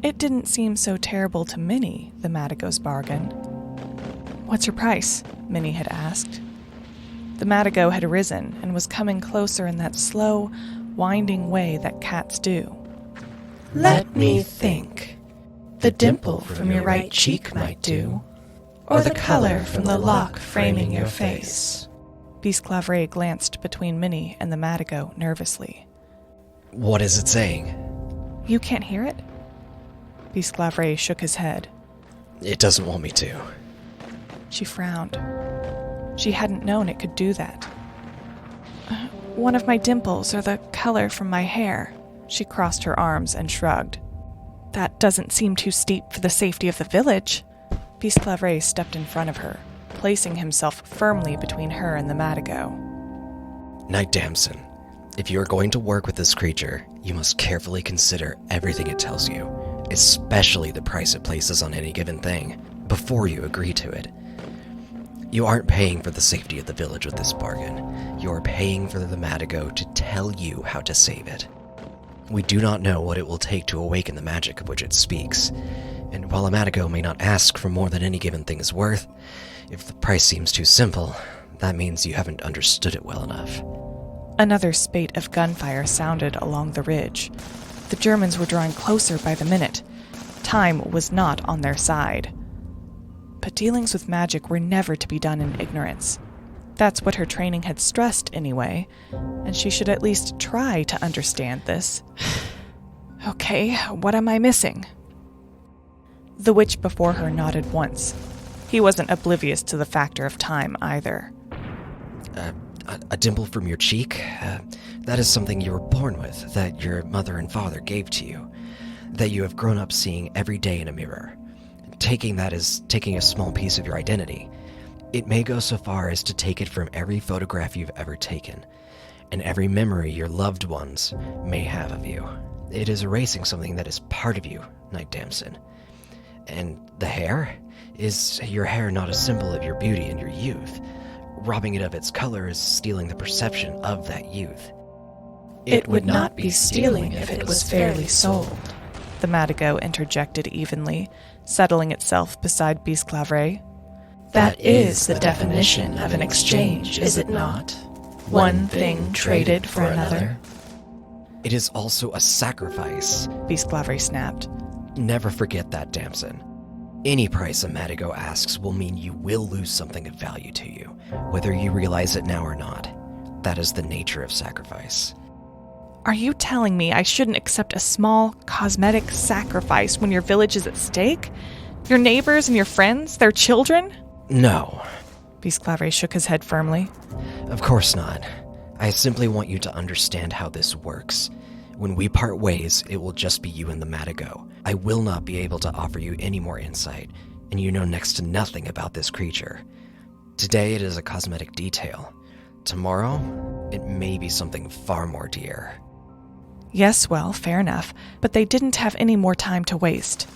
It didn't seem so terrible to Minnie, the Madigo's bargain. "What's your price?" Minnie had asked. The Madigo had risen and was coming closer in that slow, winding way that cats do. "Let me think. The dimple from your right cheek might do, or the color from the lock framing your face." Bisclavret glanced between Minnie and the Madigo nervously. What is it saying? "You can't hear it?" Bisclavret shook his head. It doesn't want me to. She frowned. She hadn't known it could do that. "One of my dimples, or the color from my hair." She crossed her arms and shrugged. "That doesn't seem too steep for the safety of the village." Bisclavret stepped in front of her, placing himself firmly between her and the Madigo. Knight Damson, if you are going to work with this creature, you must carefully consider everything it tells you, especially the price it places on any given thing, before you agree to it. You aren't paying for the safety of the village with this bargain. You are paying for the Madigo to tell you how to save it. We do not know what it will take to awaken the magic of which it speaks, and while a Madigo may not ask for more than any given thing is worth, if the price seems too simple, that means you haven't understood it well enough. Another spate of gunfire sounded along the ridge. The Germans were drawing closer by the minute. Time was not on their side. But dealings with magic were never to be done in ignorance. That's what her training had stressed anyway, and she should at least try to understand this. "Okay, what am I missing?" The witch before her nodded once. He wasn't oblivious to the factor of time either. A dimple from your cheek? That is something you were born with, that your mother and father gave to you, that you have grown up seeing every day in a mirror. Taking that is taking a small piece of your identity. It may go so far as to take it from every photograph you've ever taken, and every memory your loved ones may have of you. It is erasing something that is part of you, Knight Damson. And the hair? Is your hair not a symbol of your beauty and your youth? Robbing it of its color is stealing the perception of that youth. It would not be stealing if it was fairly sold. The Madigo interjected evenly, settling itself beside Bisclavret. That is the definition of an exchange, is it not? One thing traded for another. It is also a sacrifice, Bisclavret snapped. Never forget that, Damson. Any price a Madigo asks will mean you will lose something of value to you, whether you realize it now or not. That is the nature of sacrifice. Are you telling me I shouldn't accept a small, cosmetic sacrifice when your village is at stake? Your neighbors and your friends, their children? No. Bisclavret shook his head firmly. Of course not. I simply want you to understand how this works. When we part ways, it will just be you and the Madigo. I will not be able to offer you any more insight, and you know next to nothing about this creature. Today it is a cosmetic detail. Tomorrow, it may be something far more dear. Yes, well, fair enough, but they didn't have any more time to waste.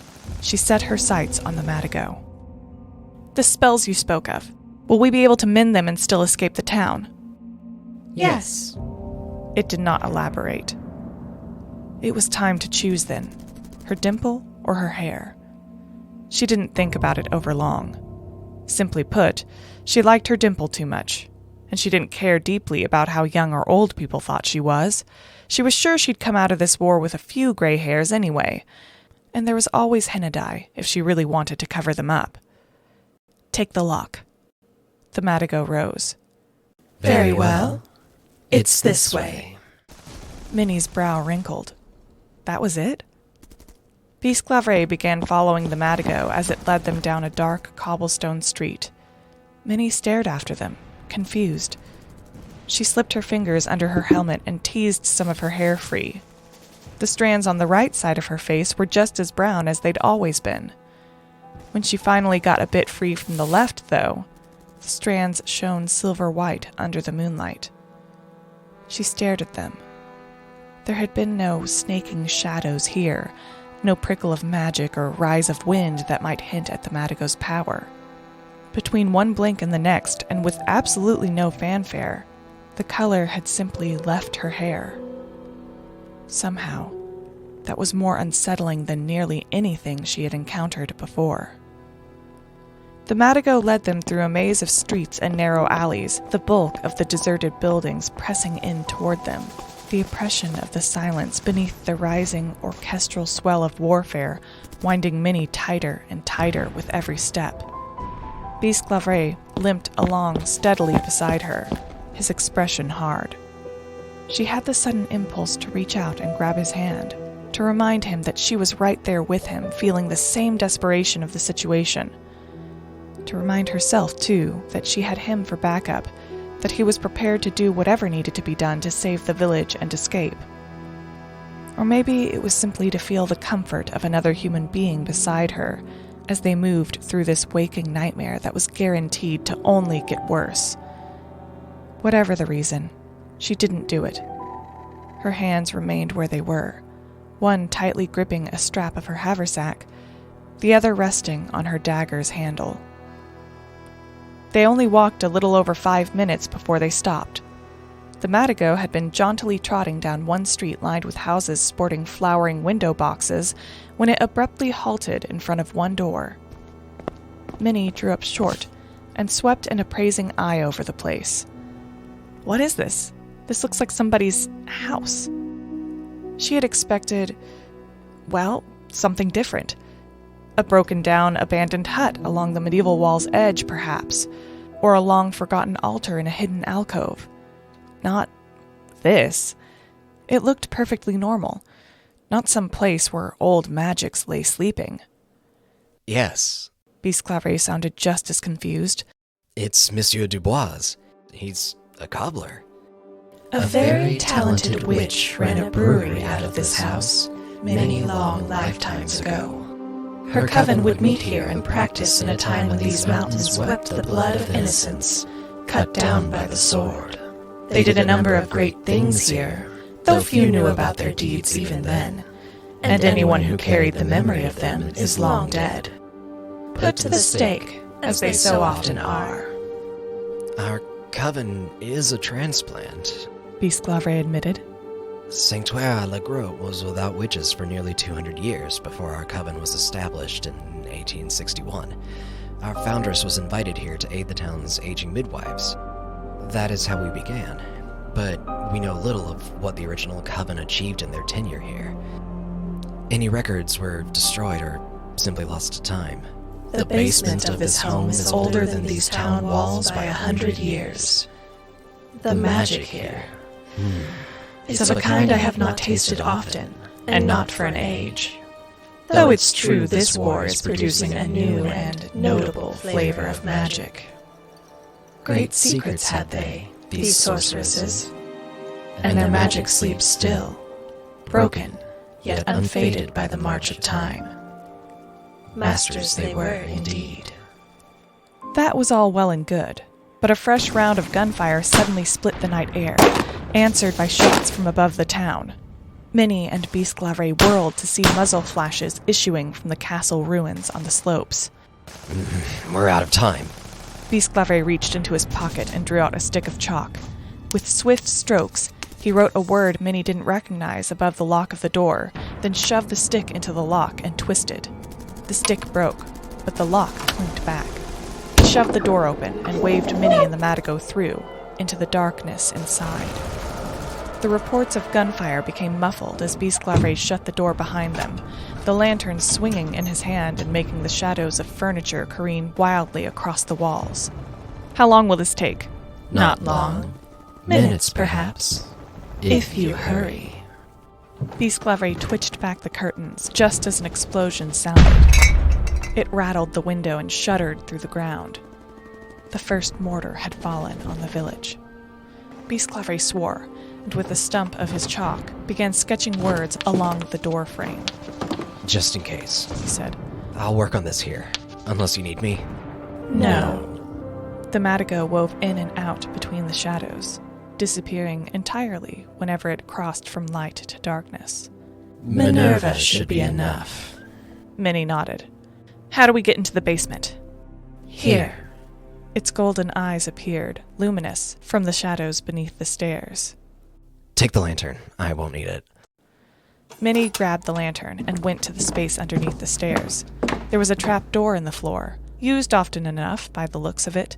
She set her sights on the Madigo. "The spells you spoke of, will we be able to mend them and still escape the town?" Yes. It did not elaborate. It was time to choose then, her dimple or her hair. She didn't think about it over long. Simply put, she liked her dimple too much, and she didn't care deeply about how young or old people thought she was. She was sure she'd come out of this war with a few gray hairs anyway, and there was always henna dye if she really wanted to cover them up. "Take the lock." The Madigo rose. Very well. It's this way. Minnie's brow wrinkled. That was it? Bisclavret began following the Madigo as it led them down a dark cobblestone street. Minnie stared after them, confused. She slipped her fingers under her helmet and teased some of her hair free. The strands on the right side of her face were just as brown as they'd always been. When she finally got a bit free from the left, though, the strands shone silver white under the moonlight. She stared at them. There had been no snaking shadows here, no prickle of magic or rise of wind that might hint at the Madigo's power. Between one blink and the next, and with absolutely no fanfare, the color had simply left her hair. Somehow, that was more unsettling than nearly anything she had encountered before. The Madigo led them through a maze of streets and narrow alleys, the bulk of the deserted buildings pressing in toward them. The oppression of the silence beneath the rising orchestral swell of warfare, winding Minnie tighter and tighter with every step. Bisclavret limped along steadily beside her, his expression hard. She had the sudden impulse to reach out and grab his hand, to remind him that she was right there with him, feeling the same desperation of the situation. To remind herself, too, that she had him for backup, that he was prepared to do whatever needed to be done to save the village and escape. Or maybe it was simply to feel the comfort of another human being beside her as they moved through this waking nightmare that was guaranteed to only get worse. Whatever the reason, she didn't do it. Her hands remained where they were, one tightly gripping a strap of her haversack, the other resting on her dagger's handle. They only walked a little over 5 minutes before they stopped. The Madigo had been jauntily trotting down one street lined with houses sporting flowering window boxes when it abruptly halted in front of one door. Minnie drew up short and swept an appraising eye over the place. What is this? This looks like somebody's house. She had expected, well, something different. A broken-down, abandoned hut along the medieval wall's edge, perhaps, or a long-forgotten altar in a hidden alcove. Not this. It looked perfectly normal, not some place where old magics lay sleeping. Yes. Bisclavret sounded just as confused. It's Monsieur Dubois. He's a cobbler. A very talented witch ran a brewery out of this house many long lifetimes ago. Her coven would meet here and practice in a time when these mountains wept the blood of innocents, cut down by the sword. They did a number of great things here, though few knew about their deeds even then, and anyone who carried the memory of them is long dead. Put to the stake, as they so often are. Our coven is a transplant. Bisclavret admitted. Sanctauire à la Grotte was without witches for nearly 200 years before our coven was established in 1861. Our foundress was invited here to aid the town's aging midwives. That is how we began, but we know little of what the original coven achieved in their tenure here. Any records were destroyed or simply lost to time. The basement of this home is older than these town walls by 100 years. The magic here is of a kind I have not tasted often, and not for an age. Though it's true this war is producing a new and notable flavor of magic. Great secrets had they, these sorceresses, and their magic sleeps still, broken, yet unfaded by the march of time. Masters they were indeed. That was all well and good, but a fresh round of gunfire suddenly split the night air, answered by shots from above the town. Minnie and Bisclavret whirled to see muzzle flashes issuing from the castle ruins on the slopes. We're out of time. Bisclavret reached into his pocket and drew out a stick of chalk. With swift strokes, he wrote a word Minnie didn't recognize above the lock of the door, then shoved the stick into the lock and twisted. The stick broke, but the lock clinked back. He shoved the door open and waved Minnie and the Madigo through, into the darkness inside. The reports of gunfire became muffled as Bisclavret shut the door behind them, the lantern swinging in his hand and making the shadows of furniture careen wildly across the walls. How long will this take? Not long. Minutes, perhaps. If you hurry. Bisclavret twitched back the curtains just as an explosion sounded. It rattled the window and shuddered through the ground. The first mortar had fallen on the village. Bisclavret swore, and with the stump of his chalk, began sketching words along the door frame. Just in case, He said. I'll work on this here, unless you need me. No. The Madigo wove in and out between the shadows, disappearing entirely whenever it crossed from light to darkness. Minerva should be enough. Minnie nodded. How do we get into the basement? Here. Its golden eyes appeared, luminous, from the shadows beneath the stairs. Take the lantern. I won't need it. Minnie grabbed the lantern and went to the space underneath the stairs. There was a trap door in the floor, used often enough by the looks of it.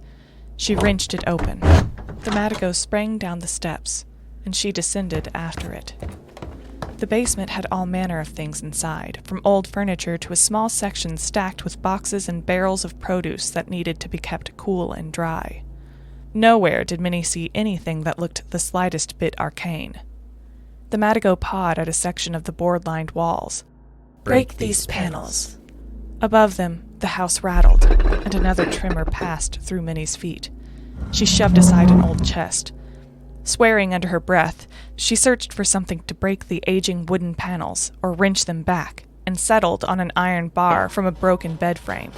She wrenched it open. The Madigo sprang down the steps, and she descended after it. The basement had all manner of things inside, from old furniture to a small section stacked with boxes and barrels of produce that needed to be kept cool and dry. Nowhere did Minnie see anything that looked the slightest bit arcane. The Madigo pawed at a section of the board-lined walls. Break these panels. Above them, the house rattled, and another tremor passed through Minnie's feet. She shoved aside an old chest. Swearing under her breath, she searched for something to break the aging wooden panels or wrench them back, and settled on an iron bar from a broken bed frame.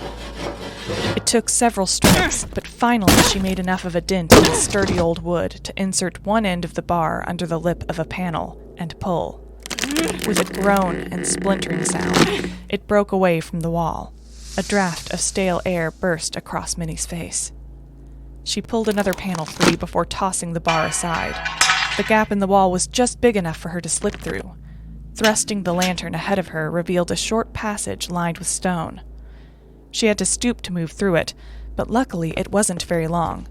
It took several strikes, but finally she made enough of a dent in the sturdy old wood to insert one end of the bar under the lip of a panel and pull. With a groan and splintering sound, it broke away from the wall. A draft of stale air burst across Minnie's face. She pulled another panel free before tossing the bar aside. The gap in the wall was just big enough for her to slip through. Thrusting the lantern ahead of her revealed a short passage lined with stone. She had to stoop to move through it, but luckily it wasn't very long.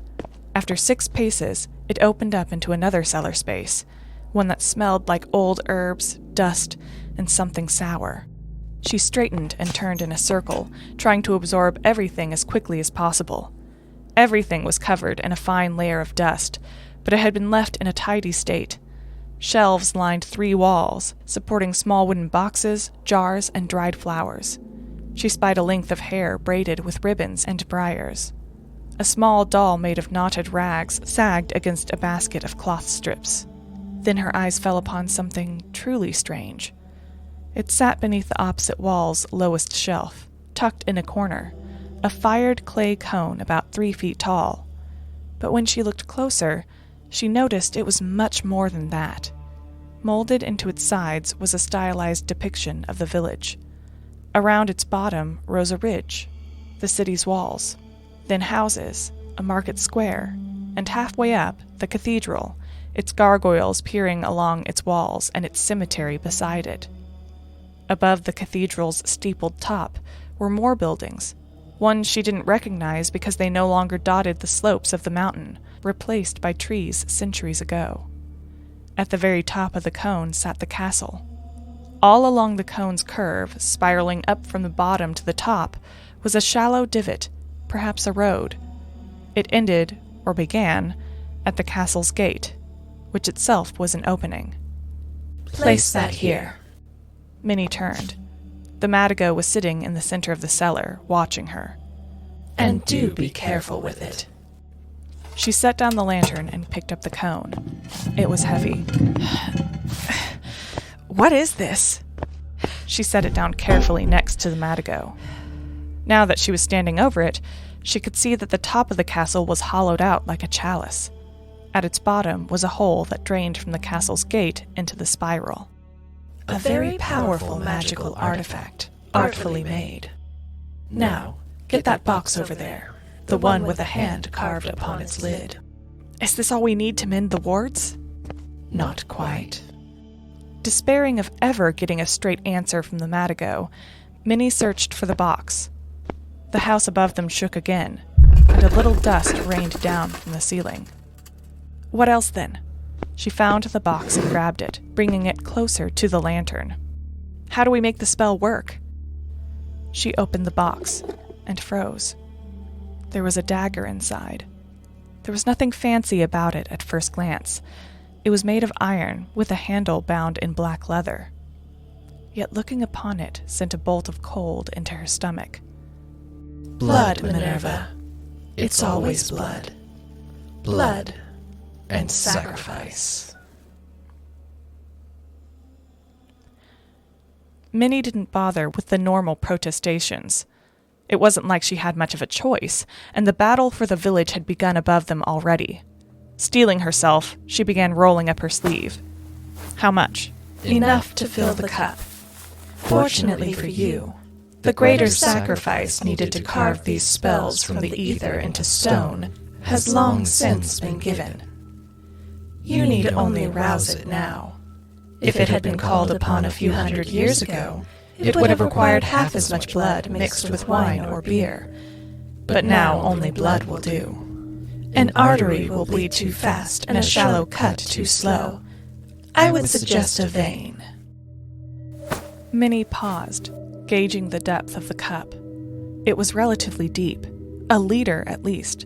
After 6 paces, it opened up into another cellar space, one that smelled like old herbs, dust, and something sour. She straightened and turned in a circle, trying to absorb everything as quickly as possible. Everything was covered in a fine layer of dust, but it had been left in a tidy state. Shelves lined 3 walls, supporting small wooden boxes, jars, and dried flowers. She spied a length of hair braided with ribbons and briars. A small doll made of knotted rags sagged against a basket of cloth strips. Then her eyes fell upon something truly strange. It sat beneath the opposite wall's lowest shelf, tucked in a corner, a fired clay cone about 3 feet tall. But when she looked closer, she noticed it was much more than that. Molded into its sides was a stylized depiction of the village. Around its bottom rose a ridge, the city's walls, then houses, a market square, and halfway up, the cathedral, its gargoyles peering along its walls and its cemetery beside it. Above the cathedral's steepled top were more buildings, ones she didn't recognize because they no longer dotted the slopes of the mountain, replaced by trees centuries ago. At the very top of the cone sat the castle. All along the cone's curve, spiraling up from the bottom to the top, was a shallow divot, perhaps a road. It ended, or began, at the castle's gate, which itself was an opening. Place that here. Minnie turned. The Madigo was sitting in the center of the cellar, watching her. And do be careful with it. She set down the lantern and picked up the cone. It was heavy. What is this? She set it down carefully next to the Madigo. Now that she was standing over it, she could see that the top of the castle was hollowed out like a chalice. At its bottom was a hole that drained from the castle's gate into the spiral. A very powerful magical artifact, artfully made. Now, get that box over there, the one with a hand carved upon its lid. Is this all we need to mend the wards? Not quite. Despairing of ever getting a straight answer from the Madigo, Minnie searched for the box. The house above them shook again, and a little dust rained down from the ceiling. What else then? She found the box and grabbed it, bringing it closer to the lantern. How do we make the spell work? She opened the box and froze. There was a dagger inside. There was nothing fancy about it at first glance. It was made of iron, with a handle bound in black leather. Yet looking upon it sent a bolt of cold into her stomach. Blood, Minerva. It's always blood. Blood and sacrifice. Minnie didn't bother with the normal protestations. It wasn't like she had much of a choice, and the battle for the village had begun above them already. Steeling herself, she began rolling up her sleeve. How much? Enough to fill the cup. Fortunately for you, the greater sacrifice needed to carve these spells from the ether into stone has long since been given. You need only rouse it now. If it had been called upon a few hundred years ago, it would have required half as much blood mixed with wine or beer. But now only blood will do. An artery will bleed too fast and a shallow cut too slow. I would suggest a vein. Minnie paused, gauging the depth of the cup. It was relatively deep, a liter at least.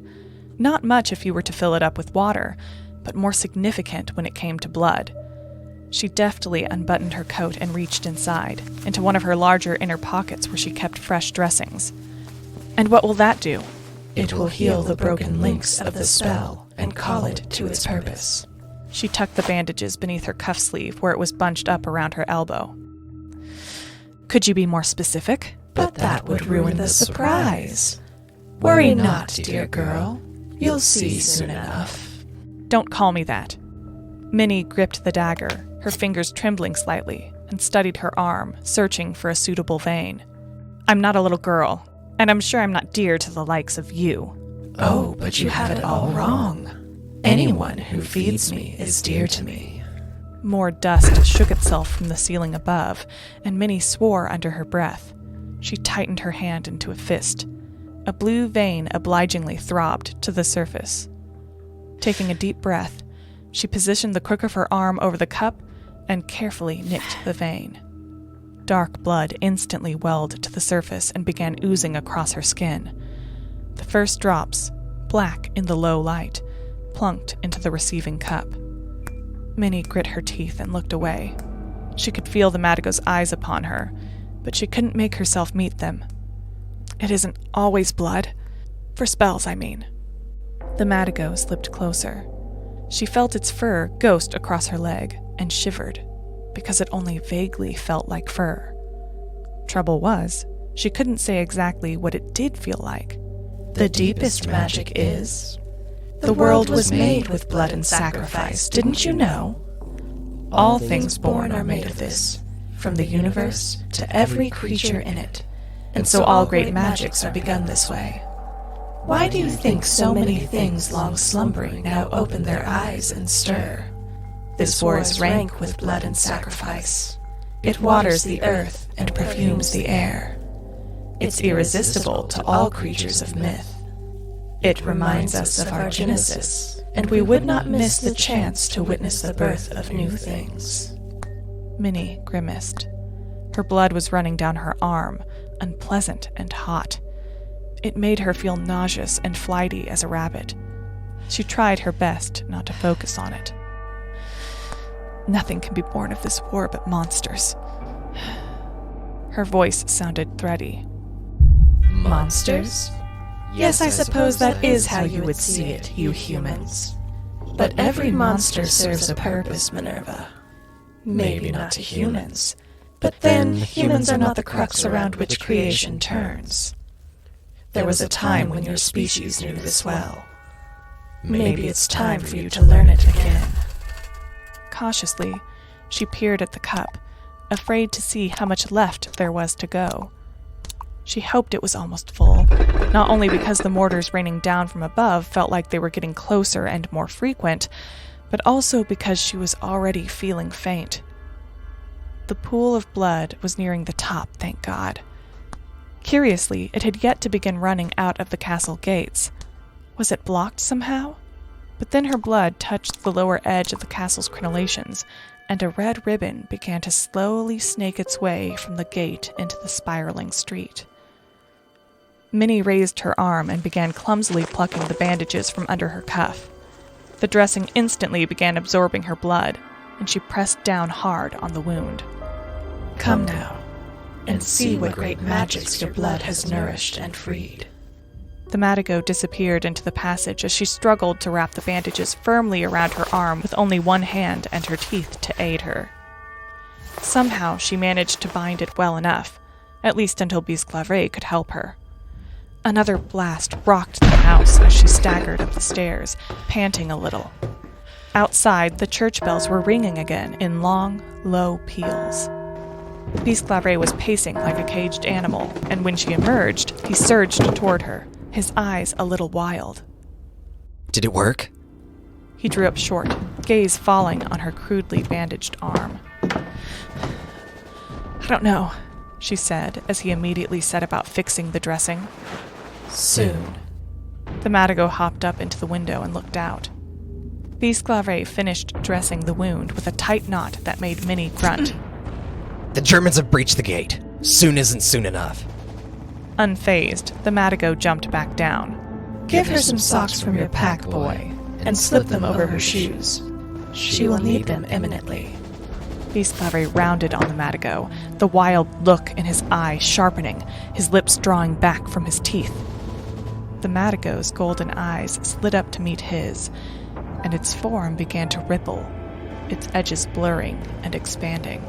Not much if you were to fill it up with water, but more significant when it came to blood. She deftly unbuttoned her coat and reached inside, into one of her larger inner pockets where she kept fresh dressings. And what will that do? It will heal the broken links of the spell and call it to its purpose. She tucked the bandages beneath her cuff sleeve where it was bunched up around her elbow. Could you be more specific? But that would ruin the surprise. Worry not, dear girl. You'll see soon enough. Don't call me that. Minnie gripped the dagger, her fingers trembling slightly, and studied her arm, searching for a suitable vein. I'm not a little girl, and I'm sure I'm not dear to the likes of you. Oh, but you have it all wrong. Anyone who feeds me is dear to me. More dust shook itself from the ceiling above, and Minnie swore under her breath. She tightened her hand into a fist. A blue vein obligingly throbbed to the surface. Taking a deep breath, she positioned the crook of her arm over the cup and carefully nicked the vein. Dark blood instantly welled to the surface and began oozing across her skin. The first drops, black in the low light, plunked into the receiving cup. Minnie grit her teeth and looked away. She could feel the Madigo's eyes upon her, but she couldn't make herself meet them. It isn't always blood. For spells, I mean. The Madigo slipped closer. She felt its fur ghost across her leg and shivered, because it only vaguely felt like fur. Trouble was, she couldn't say exactly what it did feel like. The deepest magic is... The world was made with blood and sacrifice, didn't you know? All things born are made of this, from the universe to every creature in it, and so all great magics are begun this way. Why do you think so many things long slumbering now open their eyes and stir? This war is rank with blood and sacrifice. It waters the earth and perfumes the air. It's irresistible to all creatures of myth. It reminds us of our genesis, and we would not miss the chance to witness the birth of new things. Minnie grimaced. Her blood was running down her arm, unpleasant and hot. It made her feel nauseous and flighty as a rabbit. She tried her best not to focus on it. Nothing can be born of this war but monsters. Her voice sounded thready. Monsters? Yes, I suppose that is how you would see it, you humans. But every monster serves a purpose, Minerva. Maybe not to humans, but then humans are not the crux around which creation turns. There was a time when your species knew this well. Maybe it's time for you to learn it again. Cautiously, she peered at the cup, afraid to see how much left there was to go. She hoped it was almost full, not only because the mortars raining down from above felt like they were getting closer and more frequent, but also because she was already feeling faint. The pool of blood was nearing the top, thank God. Curiously, it had yet to begin running out of the castle gates. Was it blocked somehow? But then her blood touched the lower edge of the castle's crenellations, and a red ribbon began to slowly snake its way from the gate into the spiraling street. Minnie raised her arm and began clumsily plucking the bandages from under her cuff. The dressing instantly began absorbing her blood, and she pressed down hard on the wound. Come now, and see what great magics your blood has nourished and freed. The Madigo disappeared into the passage as she struggled to wrap the bandages firmly around her arm with only one hand and her teeth to aid her. Somehow she managed to bind it well enough, at least until Bisclavret could help her. Another blast rocked the house as she staggered up the stairs, panting a little. Outside, the church bells were ringing again in long, low peals. Bisclavret was pacing like a caged animal, and when she emerged, he surged toward her, his eyes a little wild. Did it work? He drew up short, gaze falling on her crudely bandaged arm. I don't know, she said as he immediately set about fixing the dressing. Soon. The Madigo hopped up into the window and looked out. Bisclavret finished dressing the wound with a tight knot that made Minnie grunt. The Germans have breached the gate. Soon isn't soon enough. Unfazed, the Madigo jumped back down. Give her some socks from your pack, boy, and slip them over her shoes. She will need them imminently. Bisclavret rounded on the Madigo, the wild look in his eye sharpening, his lips drawing back from his teeth. The Madigo's golden eyes slid up to meet his, and its form began to ripple, its edges blurring and expanding.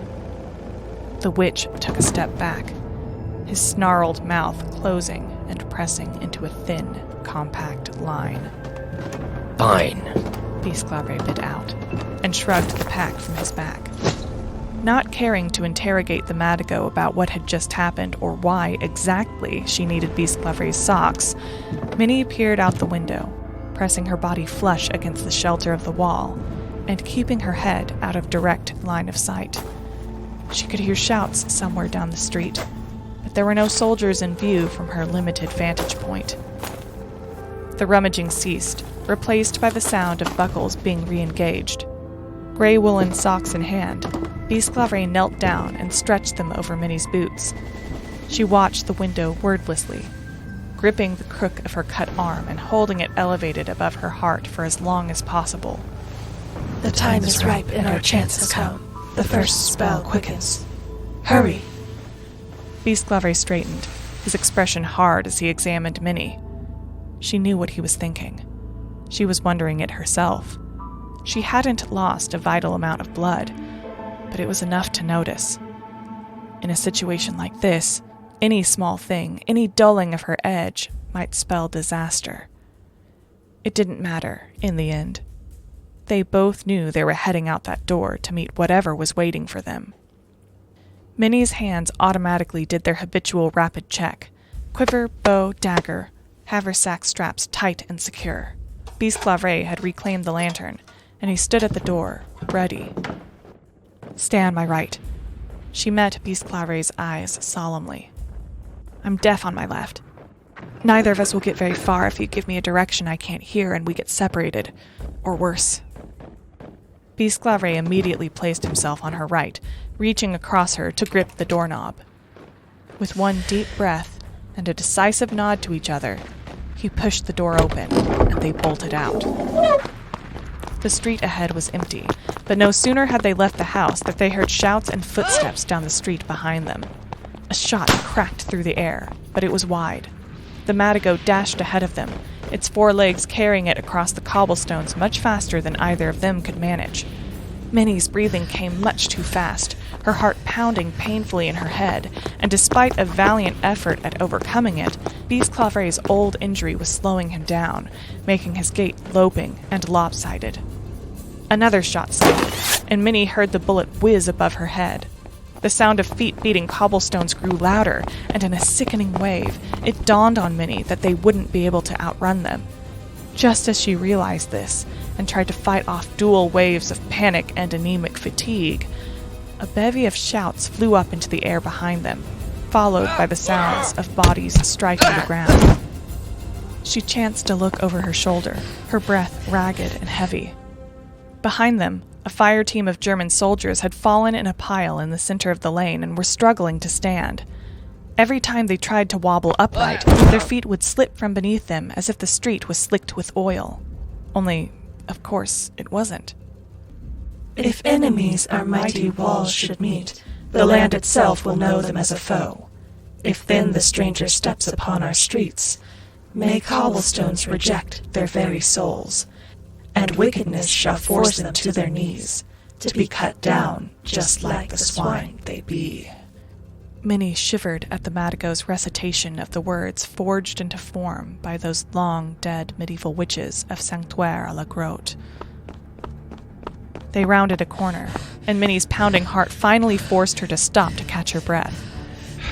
The witch took a step back, his snarled mouth closing and pressing into a thin, compact line. Fine, Bisclavret bit out, and shrugged the pack from his back. Not caring to interrogate the Madigo about what had just happened or why exactly she needed Bisclavret's socks, Minnie peered out the window, pressing her body flush against the shelter of the wall, and keeping her head out of direct line of sight. She could hear shouts somewhere down the street, but there were no soldiers in view from her limited vantage point. The rummaging ceased, replaced by the sound of buckles being re-engaged. Gray woolen socks in hand, Bisclavret knelt down and stretched them over Minnie's boots. She watched the window wordlessly, gripping the crook of her cut arm and holding it elevated above her heart for as long as possible. The time is ripe and our chance has come. The first spell quickens. Hurry! Bisclavret straightened, his expression hard as he examined Minnie. She knew what he was thinking. She was wondering it herself. She hadn't lost a vital amount of blood, but it was enough to notice. In a situation like this, any small thing, any dulling of her edge, might spell disaster. It didn't matter, in the end. They both knew they were heading out that door to meet whatever was waiting for them. Minnie's hands automatically did their habitual rapid check. Quiver, bow, dagger, haversack straps tight and secure. Bisclavret had reclaimed the lantern, and he stood at the door, ready. Stay on my right. She met Bisclavret's eyes solemnly. I'm deaf on my left. Neither of us will get very far if you give me a direction I can't hear and we get separated, or worse. Bisclavret immediately placed himself on her right, reaching across her to grip the doorknob. With one deep breath and a decisive nod to each other, he pushed the door open, and they bolted out. The street ahead was empty, but no sooner had they left the house that they heard shouts and footsteps down the street behind them. A shot cracked through the air, but it was wide. The Madigo dashed ahead of them, its four legs carrying it across the cobblestones much faster than either of them could manage. Minnie's breathing came much too fast, her heart pounding painfully in her head, and despite a valiant effort at overcoming it, Bisclavret's old injury was slowing him down, making his gait loping and lopsided. Another shot sang, and Minnie heard the bullet whiz above her head. The sound of feet beating cobblestones grew louder, and in a sickening wave, it dawned on Minnie that they wouldn't be able to outrun them. Just as she realized this, and tried to fight off dual waves of panic and anemic fatigue, a bevy of shouts flew up into the air behind them, followed by the sounds of bodies striking the ground. She chanced to look over her shoulder, her breath ragged and heavy. Behind them, a fire team of German soldiers had fallen in a pile in the center of the lane and were struggling to stand. Every time they tried to wobble upright, their feet would slip from beneath them as if the street was slicked with oil. Only, of course, it wasn't. If enemies our mighty walls should meet, the land itself will know them as a foe. If then the stranger steps upon our streets, may cobblestones reject their very souls, and wickedness shall force them to their knees, to be cut down just like the swine they be. Minnie shivered at the Madigo's recitation of the words forged into form by those long-dead medieval witches of Sanctauire la Grotte. They rounded a corner, and Minnie's pounding heart finally forced her to stop to catch her breath.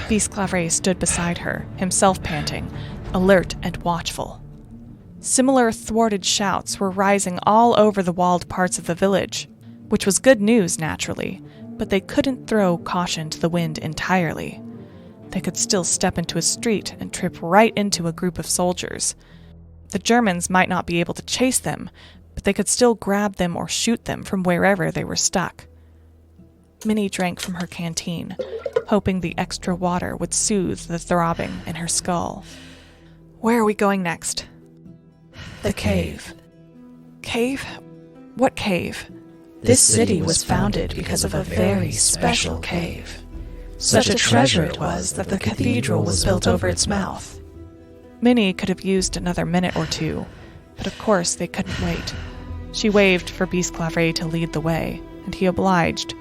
Bisclavret stood beside her, himself panting, alert and watchful. Similar thwarted shouts were rising all over the walled parts of the village, which was good news, naturally, but they couldn't throw caution to the wind entirely. They could still step into a street and trip right into a group of soldiers. The Germans might not be able to chase them, but they could still grab them or shoot them from wherever they were stuck. Minnie drank from her canteen, hoping the extra water would soothe the throbbing in her skull. Where are we going next? The cave. Cave? What cave? This city was founded because of a very special cave. Such a treasure it was that the cathedral was built over its mouth. Minnie could have used another minute or two, but of course they couldn't wait. She waved for Bisclavret to lead the way, and he obliged,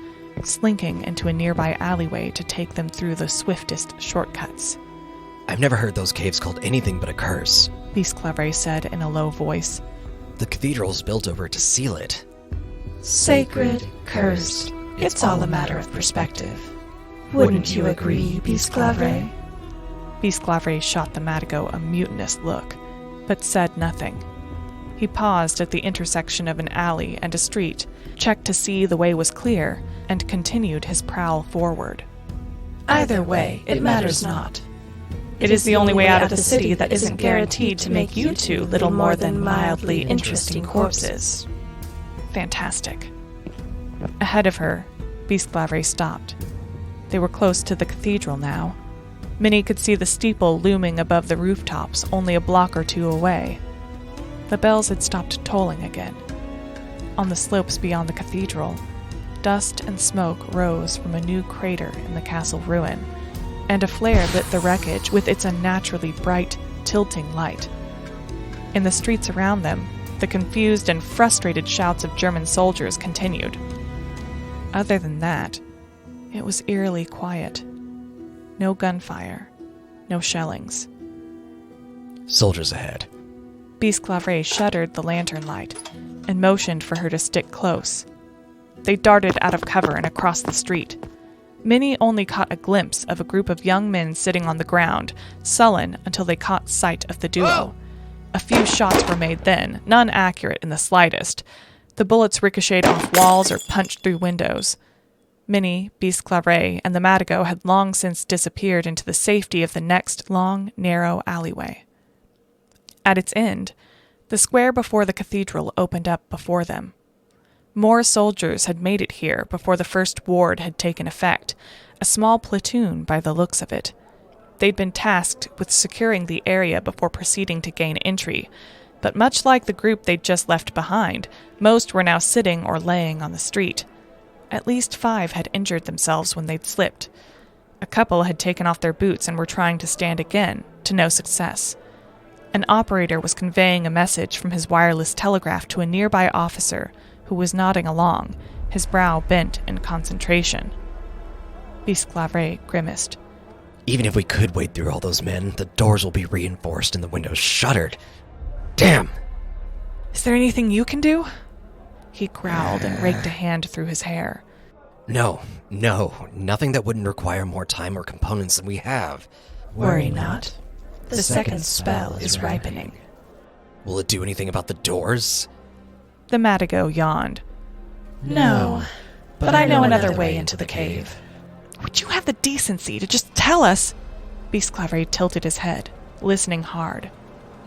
slinking into a nearby alleyway to take them through the swiftest shortcuts. I've never heard those caves called anything but a curse, Bisclavret said in a low voice. The cathedral's built over to seal it. Sacred, cursed, it's all a matter of perspective. Wouldn't you agree, Bisclavret? Bisclavret shot the Madigo a mutinous look, but said nothing. He paused at the intersection of an alley and a street, checked to see the way was clear, and continued his prowl forward. Either way, it matters not. It is the only way out of the city that isn't guaranteed to make you two little more than mildly interesting corpses. Fantastic. Ahead of her, Bisclavret stopped. They were close to the cathedral now. Minnie could see the steeple looming above the rooftops only a block or two away. The bells had stopped tolling again. On the slopes beyond the cathedral, dust and smoke rose from a new crater in the castle ruin, and a flare lit the wreckage with its unnaturally bright, tilting light. In the streets around them, the confused and frustrated shouts of German soldiers continued. Other than that, it was eerily quiet. No gunfire, no shellings. Soldiers ahead. Bisclavret shuddered the lantern light and motioned for her to stick close. They darted out of cover and across the street. Minnie only caught a glimpse of a group of young men sitting on the ground, sullen until they caught sight of the duo. A few shots were made then, none accurate in the slightest. The bullets ricocheted off walls or punched through windows. Minnie, Bisclavret, and the Madigo had long since disappeared into the safety of the next long, narrow alleyway. At its end, the square before the cathedral opened up before them. More soldiers had made it here before the first ward had taken effect, a small platoon by the looks of it. They'd been tasked with securing the area before proceeding to gain entry, but much like the group they'd just left behind, most were now sitting or laying on the street. At least 5 had injured themselves when they'd slipped. A couple had taken off their boots and were trying to stand again, to no success. An operator was conveying a message from his wireless telegraph to a nearby officer who was nodding along, his brow bent in concentration. Bisclavret grimaced. Even if we could wade through all those men, the doors will be reinforced and the windows shuttered. Damn! Is there anything you can do? He growled and raked a hand through his hair. No, nothing that wouldn't require more time or components than we have. Worry not. The second spell is ripening. Will it do anything about the doors? The Madigo yawned. No, but I know another way into the cave. Would you have the decency to just tell us? Bisclavret tilted his head, listening hard,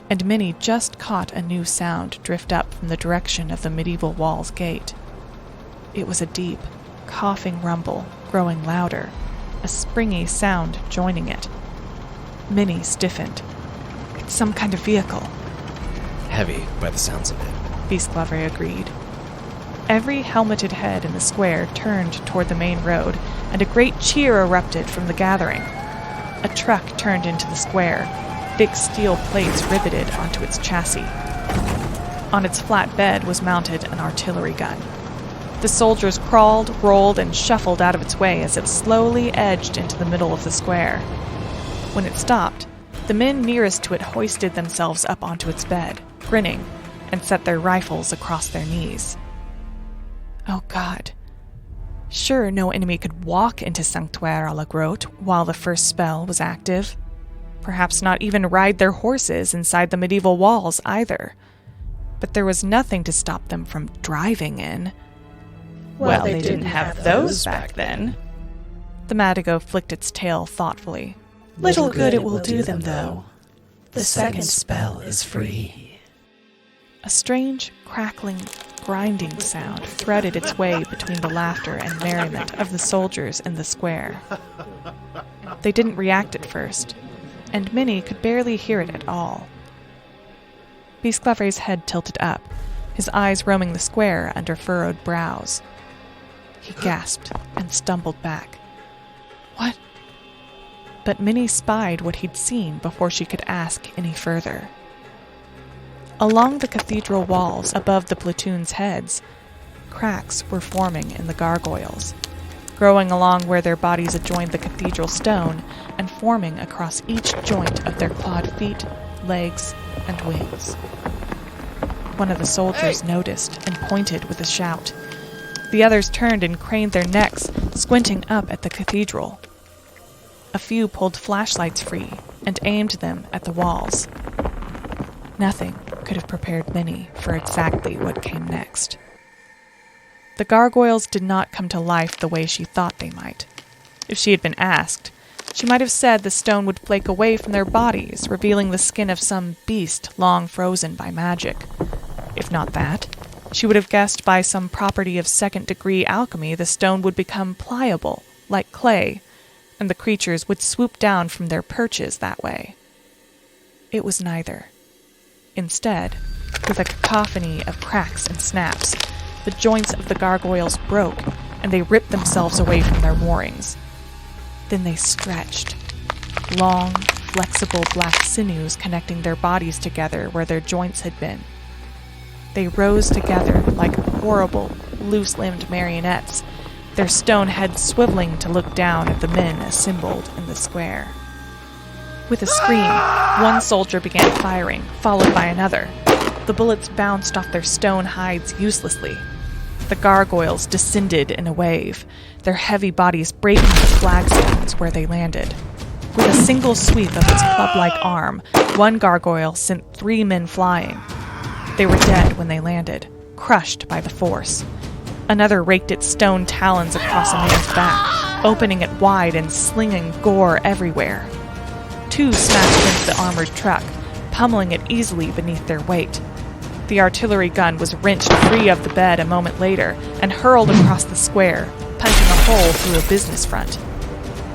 and Minnie just caught a new sound drift up from the direction of the medieval wall's gate. It was a deep, coughing rumble, growing louder, a springy sound joining it. Minnie stiffened. It's some kind of vehicle. Heavy, by the sounds of it, Bisclavret agreed. Every helmeted head in the square turned toward the main road, and a great cheer erupted from the gathering. A truck turned into the square, big steel plates riveted onto its chassis. On its flat bed was mounted an artillery gun. The soldiers crawled, rolled, and shuffled out of its way as it slowly edged into the middle of the square. When it stopped, the men nearest to it hoisted themselves up onto its bed, grinning, and set their rifles across their knees. Oh God. Sure, no enemy could walk into Sanctauire à la Grotte while the first spell was active. Perhaps not even ride their horses inside the medieval walls either. But there was nothing to stop them from driving in. Well, they didn't have those back then. The Madigo flicked its tail thoughtfully. Little good it will do them, though. The second spell is free. A strange, crackling, grinding sound threaded its way between the laughter and merriment of the soldiers in the square. They didn't react at first, and Minnie could barely hear it at all. Bisclavre's head tilted up, his eyes roaming the square under furrowed brows. He gasped and stumbled back. What? But Minnie spied what he'd seen before she could ask any further. Along the cathedral walls above the platoon's heads, cracks were forming in the gargoyles, growing along where their bodies adjoined the cathedral stone and forming across each joint of their clawed feet, legs, and wings. One of the soldiers noticed and pointed with a shout. The others turned and craned their necks, squinting up at the cathedral. A few pulled flashlights free and aimed them at the walls. Nothing could have prepared Minnie for exactly what came next. The gargoyles did not come to life the way she thought they might. If she had been asked, she might have said the stone would flake away from their bodies, revealing the skin of some beast long frozen by magic. If not that, she would have guessed by some property of second-degree alchemy the stone would become pliable, like clay, and the creatures would swoop down from their perches that way. It was neither. Instead, with a cacophony of cracks and snaps, the joints of the gargoyles broke, and they ripped themselves away from their moorings. Then they stretched, long, flexible black sinews connecting their bodies together where their joints had been. They rose together like horrible, loose-limbed marionettes, their stone heads swiveling to look down at the men assembled in the square. With a scream, one soldier began firing, followed by another. The bullets bounced off their stone hides uselessly. The gargoyles descended in a wave, their heavy bodies breaking the flagstones where they landed. With a single sweep of its club-like arm, one gargoyle sent 3 men flying. They were dead when they landed, crushed by the force. Another raked its stone talons across a man's back, opening it wide and slinging gore everywhere. 2 smashed into the armored truck, pummeling it easily beneath their weight. The artillery gun was wrenched free of the bed a moment later and hurled across the square, punching a hole through a business front.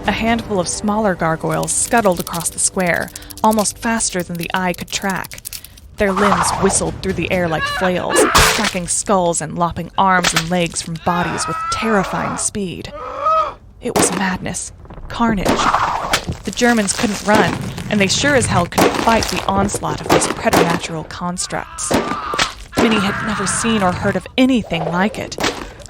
A handful of smaller gargoyles scuttled across the square, almost faster than the eye could track. Their limbs whistled through the air like flails, cracking skulls and lopping arms and legs from bodies with terrifying speed. It was madness, carnage. The Germans couldn't run, and they sure as hell couldn't fight the onslaught of these preternatural constructs. Minnie had never seen or heard of anything like it.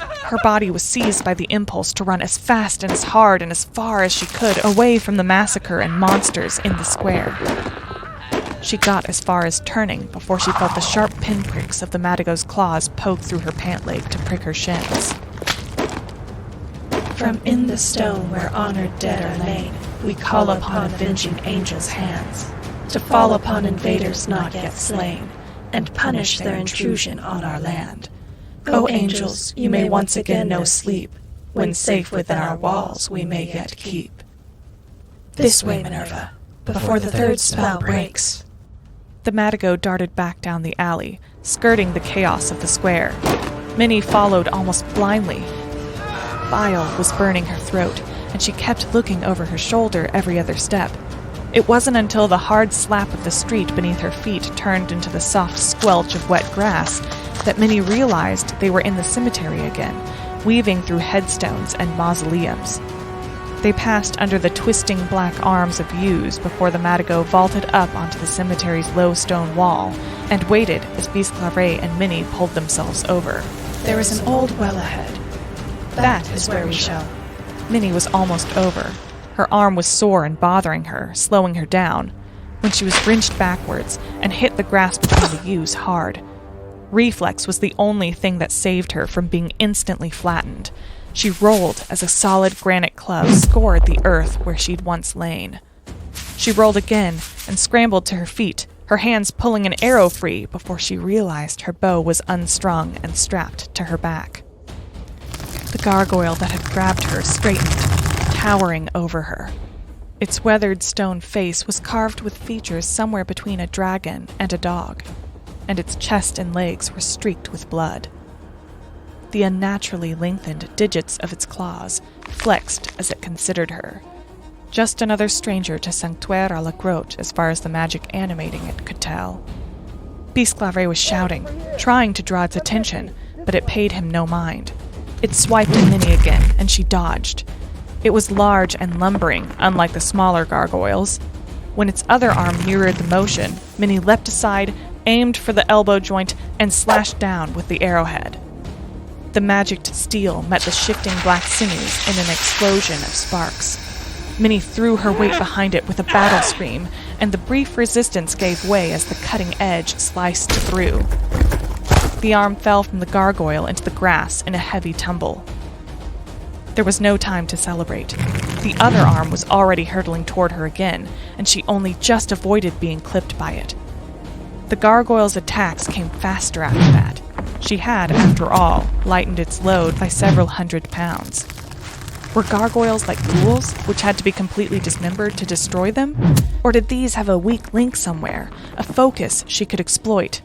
Her body was seized by the impulse to run as fast and as hard and as far as she could away from the massacre and monsters in the square. She got as far as turning before she felt the sharp pinpricks of the Madigo's claws poke through her pant leg to prick her shins. From in the stone where honored dead are laid, we call upon avenging angels' hands, to fall upon invaders not yet slain, and punish their intrusion on our land. O angels, you may once again know sleep, when safe within our walls we may yet keep. This way, Minerva, before the third spell breaks. The Madigo darted back down the alley, skirting the chaos of the square. Minnie followed almost blindly. Bile was burning her throat, and she kept looking over her shoulder every other step. It wasn't until the hard slap of the street beneath her feet turned into the soft squelch of wet grass that Minnie realized they were in the cemetery again, weaving through headstones and mausoleums. They passed under the twisting black arms of yews before the Madigo vaulted up onto the cemetery's low stone wall and waited as Bisclavre and Minnie pulled themselves over. There is an old well ahead. That is where we shall. Minnie was almost over. Her arm was sore and bothering her, slowing her down, when she was wrenched backwards and hit the grass between the yews hard. Reflex was the only thing that saved her from being instantly flattened. She rolled as a solid granite club scored the earth where she'd once lain. She rolled again and scrambled to her feet, her hands pulling an arrow free before she realized her bow was unstrung and strapped to her back. The gargoyle that had grabbed her straightened, towering over her. Its weathered stone face was carved with features somewhere between a dragon and a dog, and its chest and legs were streaked with blood. The unnaturally lengthened digits of its claws flexed as it considered her. Just another stranger to Sanctauire à la Grotte as far as the magic animating it could tell. Bisclavret was shouting, trying to draw its attention, but it paid him no mind. It swiped at Minnie again, and she dodged. It was large and lumbering, unlike the smaller gargoyles. When its other arm mirrored the motion, Minnie leapt aside, aimed for the elbow joint, and slashed down with the arrowhead. The magicked steel met the shifting black sinews in an explosion of sparks. Minnie threw her weight behind it with a battle scream, and the brief resistance gave way as the cutting edge sliced through. The arm fell from the gargoyle into the grass in a heavy tumble. There was no time to celebrate. The other arm was already hurtling toward her again, and she only just avoided being clipped by it. The gargoyle's attacks came faster after that. She had, after all, lightened its load by several 100 pounds. Were gargoyles like ghouls, which had to be completely dismembered to destroy them? Or did these have a weak link somewhere, a focus she could exploit?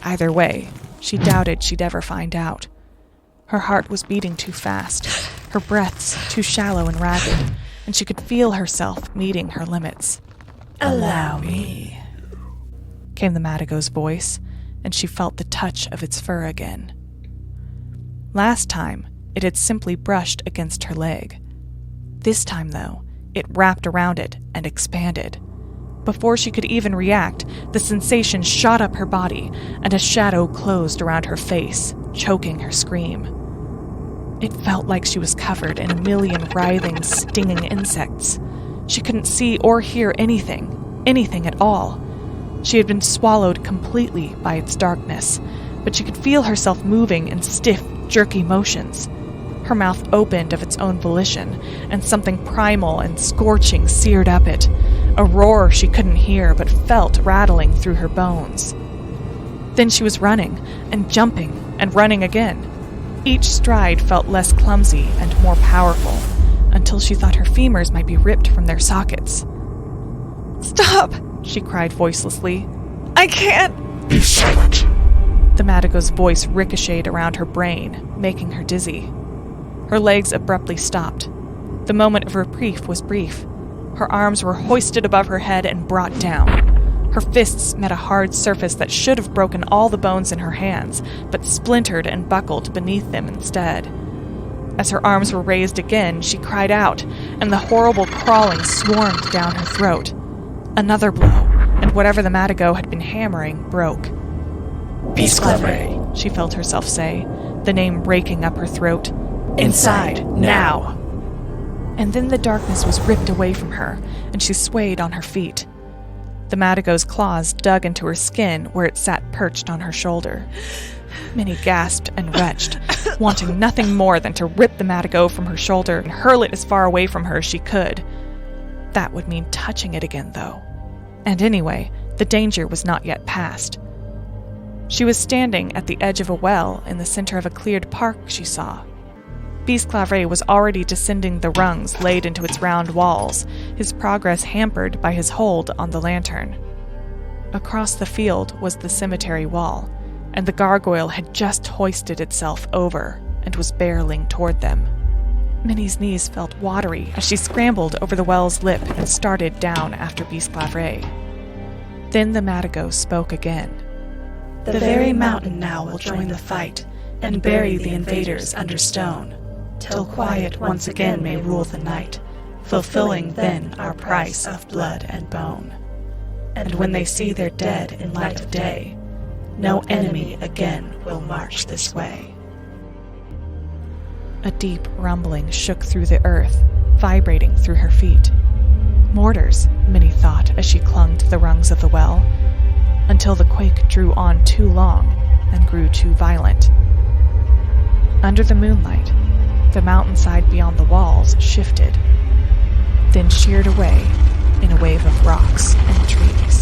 Either way, she doubted she'd ever find out. Her heart was beating too fast, her breaths too shallow and ragged, and she could feel herself meeting her limits. Allow me, came the Madigo's voice, and she felt the touch of its fur again. Last time, it had simply brushed against her leg. This time, though, it wrapped around it and expanded. Before she could even react, the sensation shot up her body, and a shadow closed around her face, choking her scream. It felt like she was covered in a million writhing, stinging insects. She couldn't see or hear anything at all. She had been swallowed completely by its darkness, but she could feel herself moving in stiff, jerky motions. Her mouth opened of its own volition, and something primal and scorching seared up it, a roar she couldn't hear but felt rattling through her bones. Then she was running, and jumping, and running again. Each stride felt less clumsy and more powerful, until she thought her femurs might be ripped from their sockets. "Stop!" she cried voicelessly. "I can't!" "Be silent!" The Madigo's voice ricocheted around her brain, making her dizzy. Her legs abruptly stopped. The moment of reprieve was brief. Her arms were hoisted above her head and brought down. Her fists met a hard surface that should have broken all the bones in her hands, but splintered and buckled beneath them instead. As her arms were raised again, she cried out, and the horrible crawling swarmed down her throat. Another blow, and whatever the Madigo had been hammering broke. "Bisclavret!" she felt herself say, the name raking up her throat. "Inside, now!" And then the darkness was ripped away from her, and she swayed on her feet. The Madigo's claws dug into her skin where it sat perched on her shoulder. Minnie gasped and retched, wanting nothing more than to rip the Madigo from her shoulder and hurl it as far away from her as she could. That would mean touching it again, though. And anyway, the danger was not yet past. She was standing at the edge of a well in the center of a cleared park she saw. Bisclavret was already descending the rungs laid into its round walls, his progress hampered by his hold on the lantern. Across the field was the cemetery wall, and the gargoyle had just hoisted itself over and was barreling toward them. Minnie's knees felt watery as she scrambled over the well's lip and started down after Bisclavret. Then the Madigo spoke again. The very mountain now will join the fight and bury the invaders under stone, till quiet once again may rule the night, fulfilling then our price of blood and bone. And when they see their dead in light of day, no enemy again will march this way. A deep rumbling shook through the earth, vibrating through her feet. Mortars, Minnie thought as she clung to the rungs of the well, until the quake drew on too long and grew too violent. Under the moonlight, the mountainside beyond the walls shifted, then sheared away in a wave of rocks and trees.